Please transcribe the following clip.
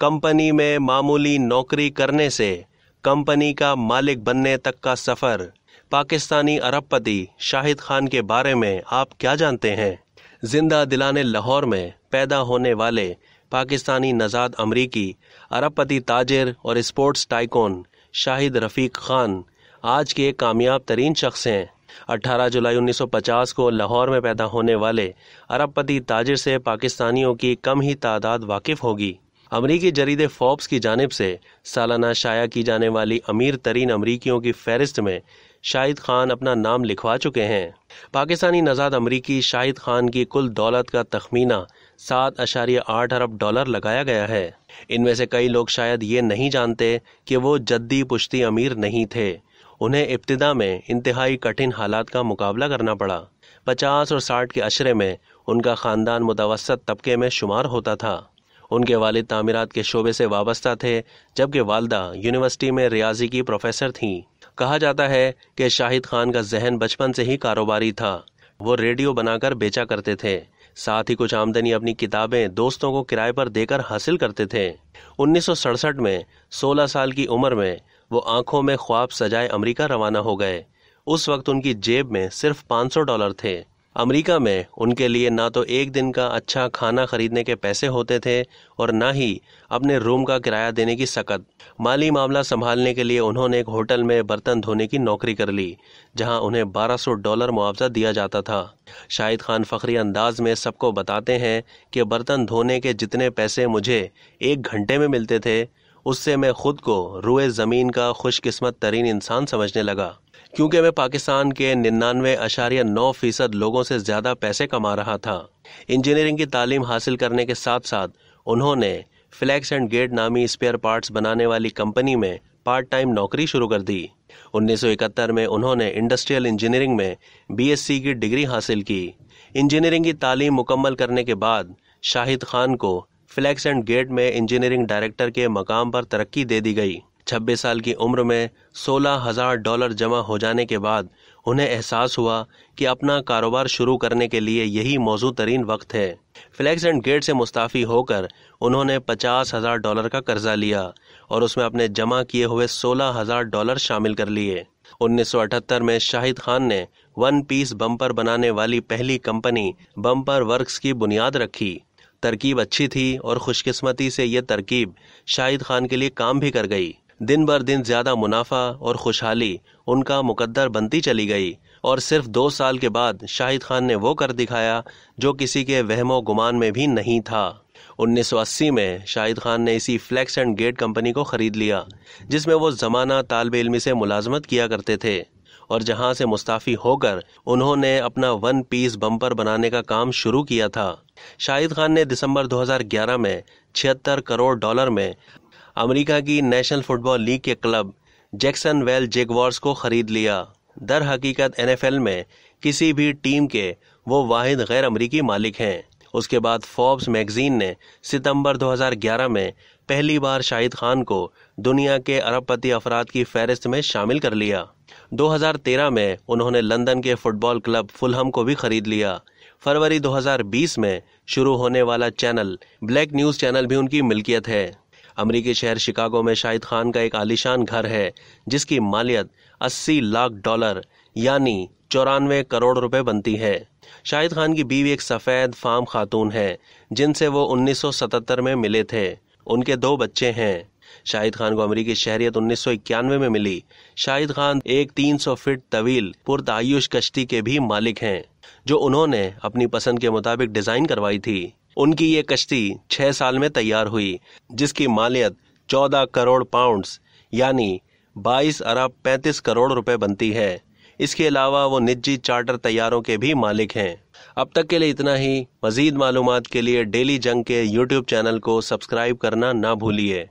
Company में मामूली नौकरी करने से कंपनी का मालिक बनने तक का सफर। पाकिस्तानी अरबपति शाहिद खान के बारे में आप क्या जानते हैं? जिंदा दिलाने लाहौर में पैदा होने वाले पाकिस्तानी नज़ाद अमरीकी अरबपति ताजिर और स्पोर्ट्स टाइकून शाहिद रफ़ीक खान आज के कामयाब तरीन शख्स हैं। 18 जुलाई 1950 को लाहौर में पैदा होने वाले अरबपति ताजिर से पाकिस्तानियों की कम ही तादाद वाकिफ़ होगी। अमरीकी जरीदे फोर्ब्स की जानिब से सालाना शाया की जाने वाली अमीर तरीन अमरीकियों की फहरिस्त में शाहिद खान अपना नाम लिखवा चुके हैं। पाकिस्तानी नज़ाद अमरीकी शाहिद खान की कुल दौलत का तखमीना 7.8 अरब डॉलर लगाया गया है। इनमें से कई लोग शायद ये नहीं जानते कि वो जद्दी पुश्ती अमीर नहीं थे। उन्हें इब्तिदा में इंतहाई कठिन हालात का मुकाबला करना पड़ा। 50 और 60 के अशरे में उनका ख़ानदान मुतवस्सत तबके में शुमार होता था। उनके वालिद तामीरात के शोबे से वाबस्ता थे, जबकि वालदा यूनिवर्सिटी में रियाजी की प्रोफेसर थीं। कहा जाता है कि शाहिद खान का जहन बचपन से ही कारोबारी था। वो रेडियो बनाकर बेचा करते थे, साथ ही कुछ आमदनी अपनी किताबें दोस्तों को किराए पर देकर हासिल करते थे। 1967 में 16 साल की उम्र में वो आंखों में ख्वाब सजाए अमेरिका रवाना हो गए। उस वक्त उनकी जेब में सिर्फ $500 थे। अमेरिका में उनके लिए ना तो एक दिन का अच्छा खाना खरीदने के पैसे होते थे और ना ही अपने रूम का किराया देने की सकत। माली मामला संभालने के लिए उन्होंने एक होटल में बर्तन धोने की नौकरी कर ली, जहां उन्हें $1200 मुआवजा दिया जाता था। शाहिद खान फखरी अंदाज में सबको बताते हैं कि बर्तन धोने के जितने पैसे मुझे 1 घंटे में मिलते थे, उससे मैं खुद को रुए ज़मीन का खुशकिस्मत तरीन इंसान समझने लगा, क्योंकि मैं पाकिस्तान के 99.9% लोगों से ज़्यादा पैसे कमा रहा था। इंजीनियरिंग की तालीम हासिल करने के साथ साथ उन्होंने फ्लैक्स एंड गेट नामी स्पेयर पार्ट्स बनाने वाली कंपनी में पार्ट टाइम नौकरी शुरू कर दी। 1971 में उन्होंने इंडस्ट्रियल इंजीनियरिंग में BSc की डिग्री हासिल की। इंजीनियरिंग की तालीम मुकम्मल करने के बाद शाहिद खान को फ्लैक्स एंड गेट में इंजीनियरिंग डायरेक्टर के मकाम पर तरक्की दे दी गई। 26 साल की उम्र में $16,000 जमा हो जाने के बाद उन्हें एहसास हुआ कि अपना कारोबार शुरू करने के लिए यही मौजू तरीन वक्त है। फ्लैक्स एंड गेट से मुस्ताफ़ी होकर उन्होंने $50,000 का कर्जा लिया और उसमें अपने जमा किए हुए $16,000 शामिल कर लिए। 1978 में शाहिद खान ने 1 पीस बम्पर बनाने वाली पहली कंपनी बम्पर वर्क्स की बुनियाद रखी। तरकीब अच्छी थी और खुशकिस्मती से ये तरकीब शाहिद खान के लिए काम भी कर गई। दिन बर दिन ज्यादा मुनाफा और खुशहाली उनका मुकद्दर बनती चली गई और सिर्फ 2 साल के बाद शाहिद खान ने वो कर दिखाया जो किसी के वहमो गुमान में भी नहीं था। 1980 में शाहिद खान ने इसी फ्लैक्स एंड गेट कंपनी को खरीद लिया, जिसमें वो ज़माना तालिब इल्मी से मुलाजमत किया करते थे और जहां से मुस्ताफ़ी होकर उन्होंने अपना 1 पीस बम्पर बनाने का काम शुरू किया था। शाहिद खान ने दिसंबर 2011 में $76 करोड़ में अमेरिका की नेशनल फुटबॉल लीग के क्लब जैक्सनविल जैगुआर्स को खरीद लिया। दर हकीकत NFL में किसी भी टीम के वो वाहिद गैर अमेरिकी मालिक हैं। उसके बाद फोर्ब्स मैगजीन ने सितंबर 2011 में पहली बार शाहिद खान को दुनिया के अरबपति अफराद की फहरिस्त में शामिल कर लिया। 2013 में उन्होंने लंदन के फुटबॉल क्लब फुलहम को भी खरीद लिया। फरवरी 2020 में शुरू होने वाला चैनल ब्लैक न्यूज़ चैनल भी उनकी मिल्कियत है। अमेरिकी शहर शिकागो में शाहिद खान का एक आलीशान घर है, जिसकी मालियत $80 लाख यानी 94 करोड़ रुपए बनती है। शाहिद खान की बीवी एक सफ़ेद फार्म खातून है, जिनसे वो 1977 में मिले थे। उनके 2 बच्चे हैं। शाहिद खान को अमेरिकी शहरियत 1991 में मिली। शाहिद खान एक 300 फीट तवील पुरतायुश कश्ती के भी मालिक हैं, जो उन्होंने अपनी पसंद के मुताबिक डिज़ाइन करवाई थी। उनकी ये कश्ती 6 साल में तैयार हुई, जिसकी मालियत 14 करोड़ पाउंड्स यानी 22 अरब 35 करोड़ रुपए बनती है। इसके अलावा वो निजी चार्टर तैयारों के भी मालिक हैं। अब तक के लिए इतना ही। मज़ीद मालूमात के लिए डेली जंग के YouTube चैनल को सब्सक्राइब करना ना भूलिए।